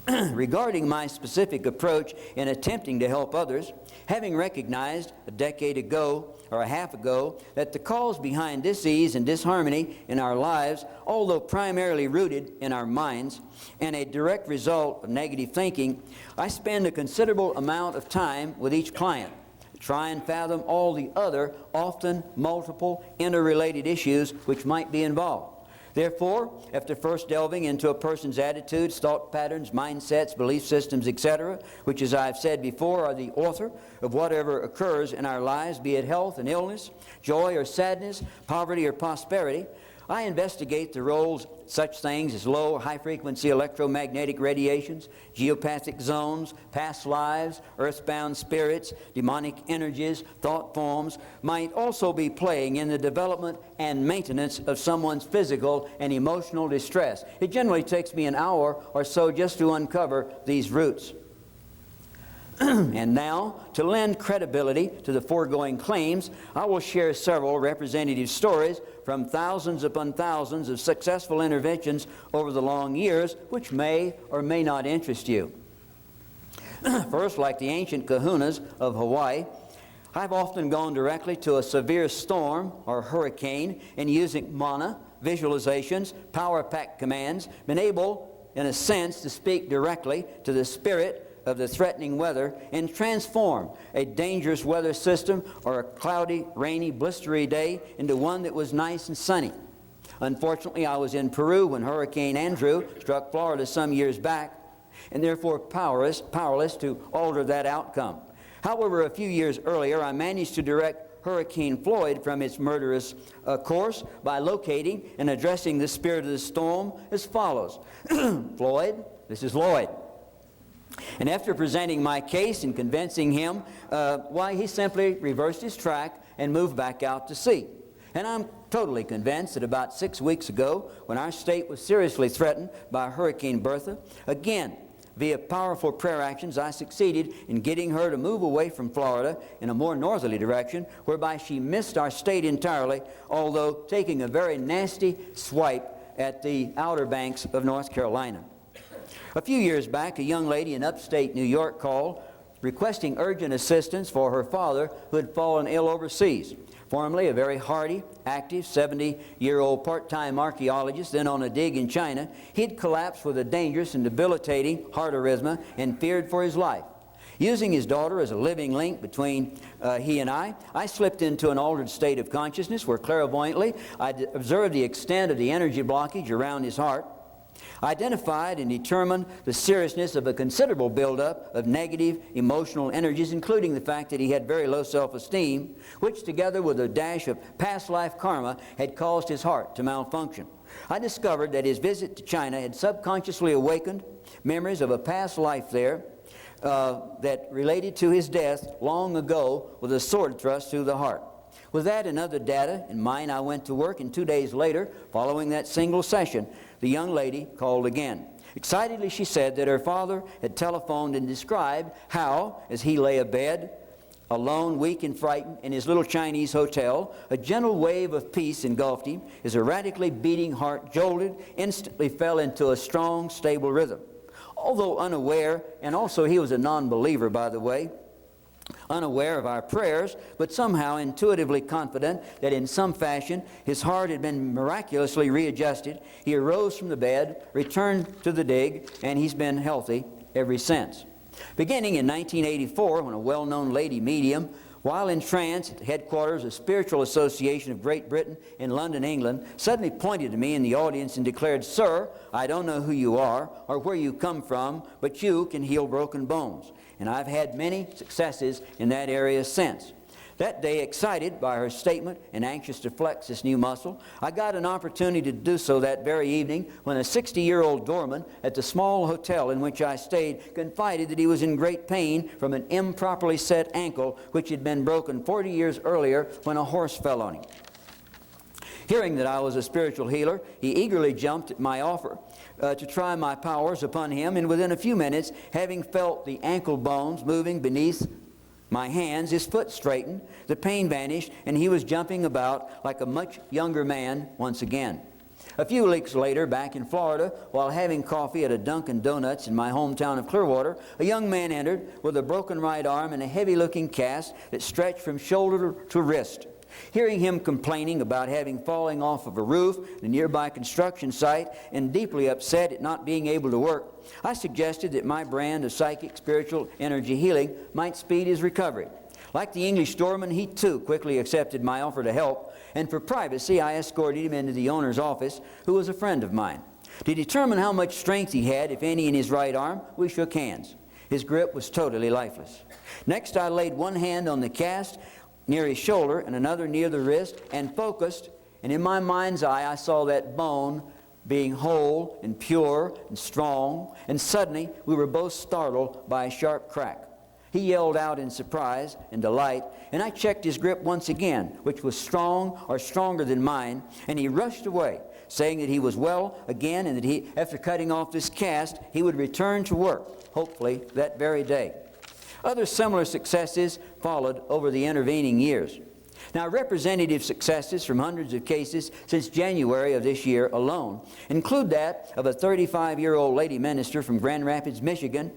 Regarding my specific approach in attempting to help others, having recognized a decade ago or a half ago that the cause behind dis-ease and disharmony in our lives, although primarily rooted in our minds and a direct result of negative thinking, I spend a considerable amount of time with each client to try and fathom all the other, often multiple, interrelated issues which might be involved. Therefore, after first delving into a person's attitudes, thought patterns, mindsets, belief systems, etc., which, as I've said before, are the author of whatever occurs in our lives, be it health and illness, joy or sadness, poverty or prosperity, I investigate the roles such things as low or high-frequency electromagnetic radiations, geopathic zones, past lives, earthbound spirits, demonic energies, thought forms might also be playing in the development and maintenance of someone's physical and emotional distress. It generally takes me an hour or so just to uncover these roots. And now, to lend credibility to the foregoing claims, I will share several representative stories from thousands upon thousands of successful interventions over the long years, which may or may not interest you. First, like the ancient kahunas of Hawaii, I've often gone directly to a severe storm or hurricane and using mana, visualizations, power pack commands, been able, in a sense, to speak directly to the spirit of the threatening weather and transform a dangerous weather system or a cloudy, rainy, blistery day into one that was nice and sunny. Unfortunately, I was in Peru when Hurricane Andrew struck Florida some years back, and therefore powerless to alter that outcome. However, a few years earlier, I managed to direct Hurricane Floyd from its murderous course by locating and addressing the spirit of the storm as follows. Floyd, this is Lloyd. And after presenting my case and convincing him, why, he simply reversed his track and moved back out to sea. And I'm totally convinced that about 6 weeks ago, when our state was seriously threatened by Hurricane Bertha, again, via powerful prayer actions, I succeeded in getting her to move away from Florida in a more northerly direction, whereby she missed our state entirely, although taking a very nasty swipe at the Outer Banks of North Carolina. A few years back, a young lady in upstate New York called requesting urgent assistance for her father who had fallen ill overseas. Formerly a very hardy, active, 70-year-old part-time archaeologist, then on a dig in China, he'd collapsed with a dangerous and debilitating heart arrhythmia and feared for his life. Using his daughter as a living link between he and I slipped into an altered state of consciousness where clairvoyantly I observed the extent of the energy blockage around his heart, identified and determined the seriousness of a considerable buildup of negative emotional energies, including the fact that he had very low self-esteem, which together with a dash of past life karma had caused his heart to malfunction. I discovered that his visit to China had subconsciously awakened memories of a past life there that related to his death long ago with a sword thrust through the heart. With that and other data in mind, I went to work, and 2 days later, following that single session, the young lady called again. Excitedly, she said that her father had telephoned and described how, as he lay abed, alone, weak and frightened, in his little Chinese hotel, a gentle wave of peace engulfed him. His erratically beating heart jolted, instantly fell into a strong, stable rhythm. Although unaware, and also he was a non-believer, by the way, unaware of our prayers, but somehow intuitively confident that in some fashion his heart had been miraculously readjusted, he arose from the bed, returned to the dig, and he's been healthy ever since. Beginning in 1984, when a well-known lady medium, while in trance at the headquarters of Spiritual Association of Great Britain in London, England, suddenly pointed to me in the audience and declared, "Sir, I don't know who you are or where you come from, but you can heal broken bones." And I've had many successes in that area since. That day, excited by her statement and anxious to flex this new muscle, I got an opportunity to do so that very evening when a 60-year-old doorman at the small hotel in which I stayed confided that he was in great pain from an improperly set ankle which had been broken 40 years earlier when a horse fell on him. Hearing that I was a spiritual healer, he eagerly jumped at my offer to try my powers upon him, and within a few minutes, having felt the ankle bones moving beneath my hands, his foot straightened, the pain vanished, and he was jumping about like a much younger man once again. A few weeks later, back in Florida, while having coffee at a Dunkin' Donuts in my hometown of Clearwater, a young man entered with a broken right arm and a heavy-looking cast that stretched from shoulder to wrist. Hearing him complaining about having fallen off of a roof at a nearby construction site and deeply upset at not being able to work, I suggested that my brand of psychic spiritual energy healing might speed his recovery. Like the English doorman, he too quickly accepted my offer to help, and for privacy I escorted him into the owner's office, who was a friend of mine. To determine how much strength he had, if any, in his right arm, we shook hands. His grip was totally lifeless. Next, I laid one hand on the cast near his shoulder and another near the wrist and focused, and in my mind's eye I saw that bone being whole and pure and strong, and suddenly we were both startled by a sharp crack. He yelled out in surprise and delight, and I checked his grip once again, which was strong or stronger than mine, and he rushed away, saying that he was well again and that he, after cutting off this cast, he would return to work, hopefully that very day. Other similar successes followed over the intervening years. Now, representative successes from hundreds of cases since January of this year alone include that of a 35-year-old lady minister from Grand Rapids, Michigan.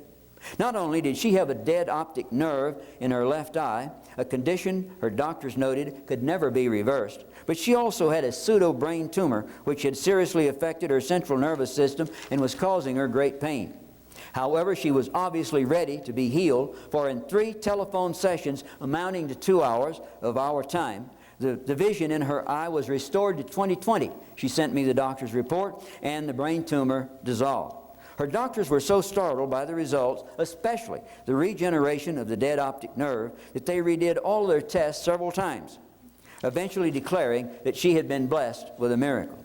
Not only did she have a dead optic nerve in her left eye, a condition her doctors noted could never be reversed, but she also had a pseudo-brain tumor which had seriously affected her central nervous system and was causing her great pain. However, she was obviously ready to be healed, for in 3 telephone sessions amounting to 2 hours of our time, the vision in her eye was restored to 20/20. She sent me the doctor's report, and the brain tumor dissolved. Her doctors were so startled by the results, especially the regeneration of the dead optic nerve, that they redid all their tests several times, eventually declaring that she had been blessed with a miracle.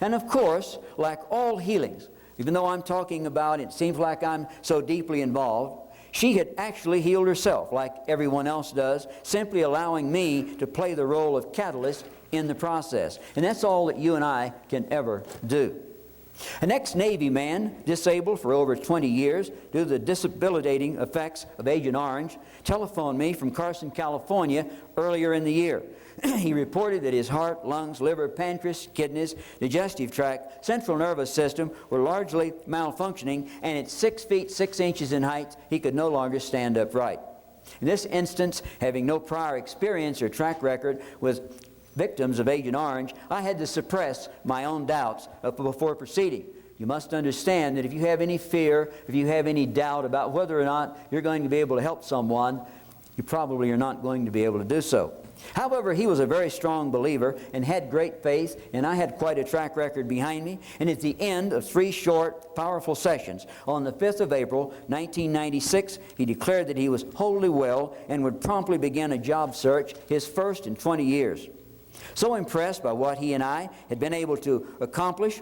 And of course, like all healings, even though I'm talking about it seems like I'm so deeply involved, she had actually healed herself like everyone else does, simply allowing me to play the role of catalyst in the process. And that's all that you and I can ever do. An ex-Navy man, disabled for over 20 years due to the debilitating effects of Agent Orange, telephoned me from Carson, California earlier in the year. He reported that his heart, lungs, liver, pancreas, kidneys, digestive tract, central nervous system were largely malfunctioning, and at 6 feet 6 inches in height, he could no longer stand upright. In this instance, having no prior experience or track record with victims of Agent Orange, I had to suppress my own doubts before proceeding. You must understand that if you have any fear, if you have any doubt about whether or not you're going to be able to help someone, you probably are not going to be able to do so. However, he was a very strong believer and had great faith, and I had quite a track record behind me. And at the end of 3 short, powerful sessions, on the 5th of April, 1996, he declared that he was wholly well and would promptly begin a job search, his first in 20 years. So impressed by what he and I had been able to accomplish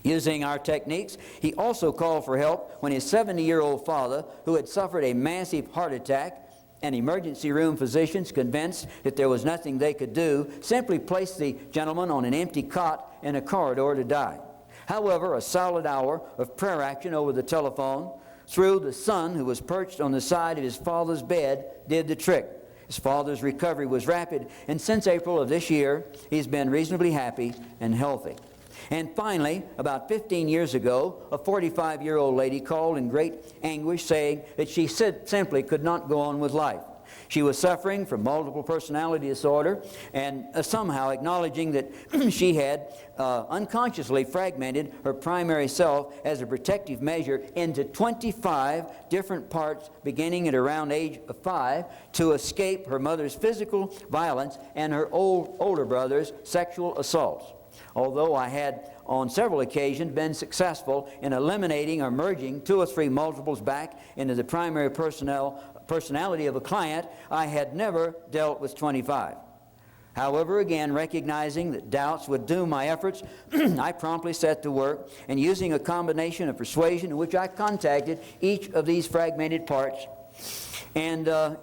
using our techniques, he also called for help when his 70-year-old father, who had suffered a massive heart attack and emergency room physicians, convinced that there was nothing they could do, simply placed the gentleman on an empty cot in a corridor to die. However, a solid hour of prayer action over the telephone through the son who was perched on the side of his father's bed did the trick. His father's recovery was rapid, and since April of this year, he's been reasonably happy and healthy. And finally, about 15 years ago, a 45-year-old lady called in great anguish, saying that she simply could not go on with life. She was suffering from multiple personality disorder, and somehow acknowledging that she had unconsciously fragmented her primary self as a protective measure into 25 different parts beginning at around age of 5 to escape her mother's physical violence and her older brother's sexual assaults. Although I had on several occasions been successful in eliminating or merging 2 or 3 multiples back into the primary personality of a client, I had never dealt with 25. However, again, recognizing that doubts would doom my efforts, I promptly set to work, and using a combination of persuasion in which I contacted each of these fragmented parts, and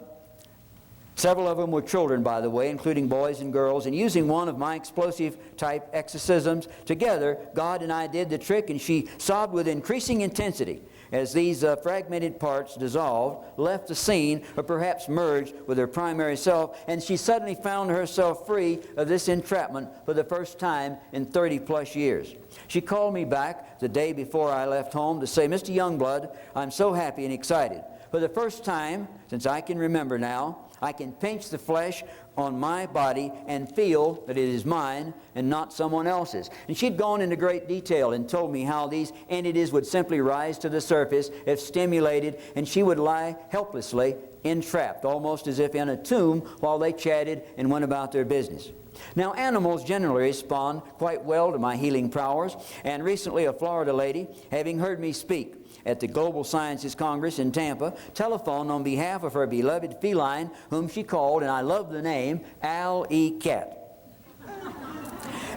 several of them were children, by the way, including boys and girls, and using one of my explosive type exorcisms, together God and I did the trick, and she sobbed with increasing intensity as these fragmented parts dissolved, left the scene, or perhaps merged with her primary self, and she suddenly found herself free of this entrapment for the first time in 30-plus years. She called me back the day before I left home to say, "Mr. Youngblood, I'm so happy and excited. For the first time, since I can remember now, I can pinch the flesh on my body and feel that it is mine and not someone else's." And she'd gone into great detail and told me how these entities would simply rise to the surface if stimulated, and she would lie helplessly entrapped, almost as if in a tomb, while they chatted and went about their business. Now, animals generally respond quite well to my healing powers, and recently a Florida lady, having heard me speak at the Global Sciences Congress in Tampa, telephoned on behalf of her beloved feline, whom she called, and I love the name, Al E. Cat.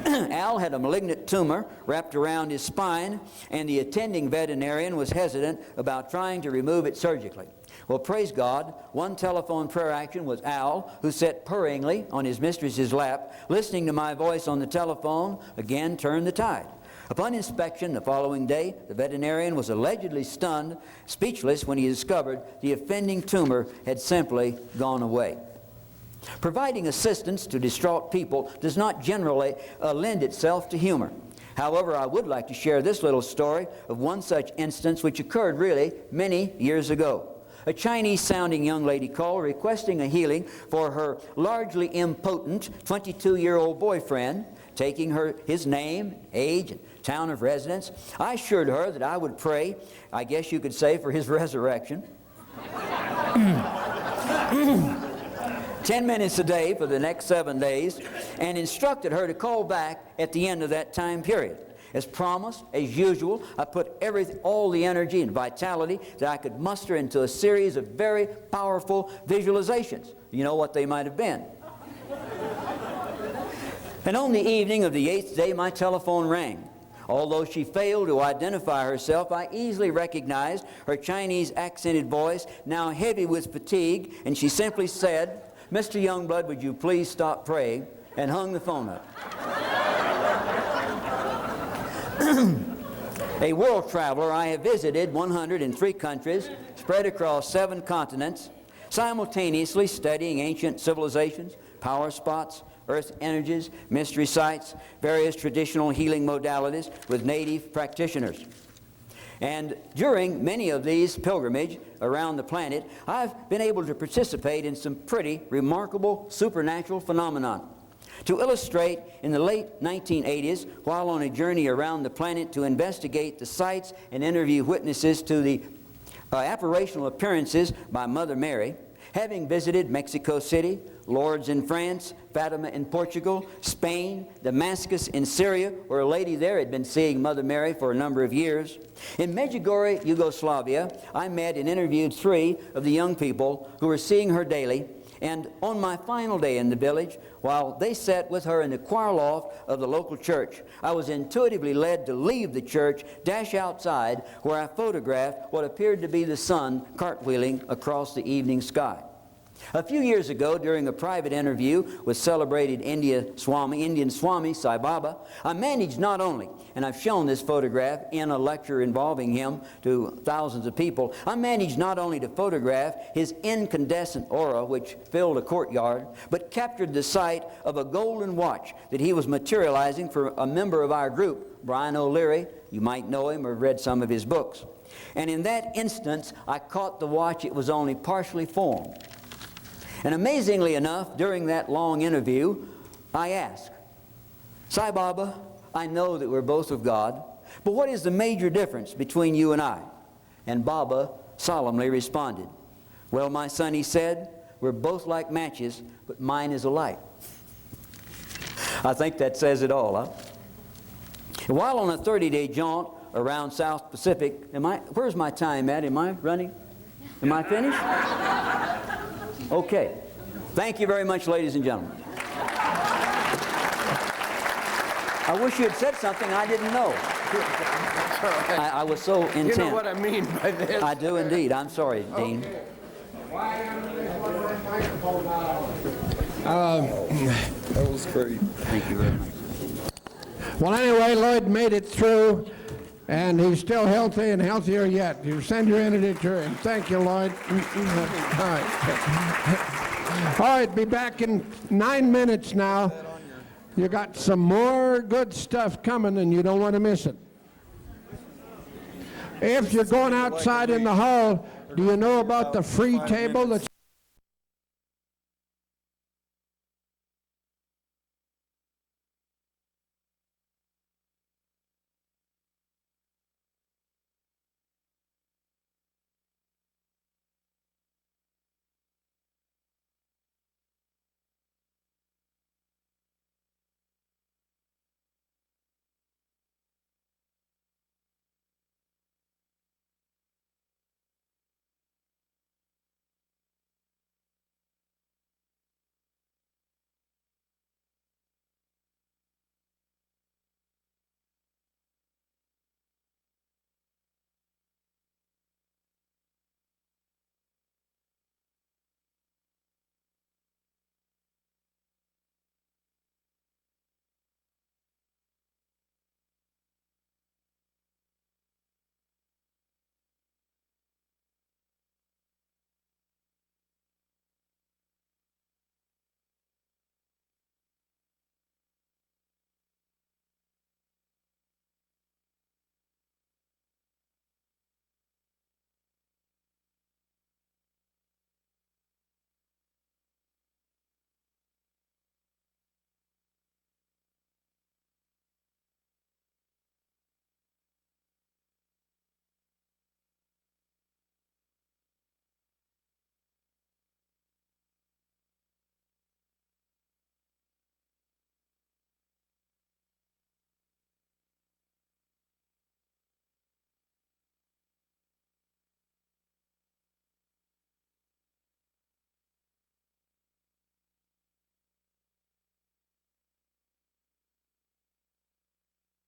Al had a malignant tumor wrapped around his spine, and the attending veterinarian was hesitant about trying to remove it surgically. Well, praise God, one telephone prayer action was Al, who sat purringly on his mistress's lap, listening to my voice on the telephone, again turned the tide. Upon inspection the following day, the veterinarian was allegedly stunned, speechless, when he discovered the offending tumor had simply gone away. Providing assistance to distraught people does not generally lend itself to humor. However, I would like to share this little story of one such instance which occurred really many years ago. A Chinese-sounding young lady called requesting a healing for her largely impotent 22-year-old boyfriend, taking his name, age, and town of residence. I assured her that I would pray, I guess you could say, for his resurrection. 10 minutes a day for the next 7 days, and instructed her to call back at the end of that time period. As promised, as usual, I put all the energy and vitality that I could muster into a series of very powerful visualizations. You know what they might have been. And on the evening of the 8th day, my telephone rang. Although she failed to identify herself, I easily recognized her Chinese accented voice, now heavy with fatigue, and she simply said, "Mr. Youngblood, would you please stop praying?" and hung the phone up. A world traveler, I have visited 103 countries, spread across 7 continents, simultaneously studying ancient civilizations, power spots, earth energies, mystery sites, various traditional healing modalities with native practitioners. And during many of these pilgrimages around the planet, I've been able to participate in some pretty remarkable supernatural phenomena. To illustrate, in the late 1980s, while on a journey around the planet to investigate the sites and interview witnesses to the apparitional appearances by Mother Mary, having visited Mexico City, Lourdes in France, Fatima in Portugal, Spain, Damascus in Syria, where a lady there had been seeing Mother Mary for a number of years. In Medjugorje, Yugoslavia, I met and interviewed 3 of the young people who were seeing her daily. And on my final day in the village, while they sat with her in the choir loft of the local church, I was intuitively led to leave the church, dash outside, where I photographed what appeared to be the sun cartwheeling across the evening sky. A few years ago, during a private interview with celebrated Indian Swami Sai Baba, I managed not only, and I've shown this photograph in a lecture involving him to thousands of people, I managed not only to photograph his incandescent aura, which filled a courtyard, but captured the sight of a golden watch that he was materializing for a member of our group, Brian O'Leary. You might know him or read some of his books. And in that instance, I caught the watch. It was only partially formed. And amazingly enough, during that long interview, I asked, Sai Baba, I know that we're both of God, but what is the major difference between you and I? And Baba solemnly responded, well, my son, he said, we're both like matches, but mine is a light. I think that says it all, huh? While on a 30-day jaunt around South Pacific, where's my time at? Am I running? Am I finished? Okay. Thank you very much, ladies and gentlemen. I wish you had said something I didn't know. I was so intent. You know what I mean by this? I do indeed. I'm sorry, Dean. That was great. Thank you very much. Well, anyway, Lloyd made it through, and he's still healthy and healthier yet. You send your entity to him. Thank you, Lloyd. All right. All right, be back in 9 minutes now. You got some more good stuff coming, and you don't want to miss it. If you're going outside in the hall, do you know about the free table that's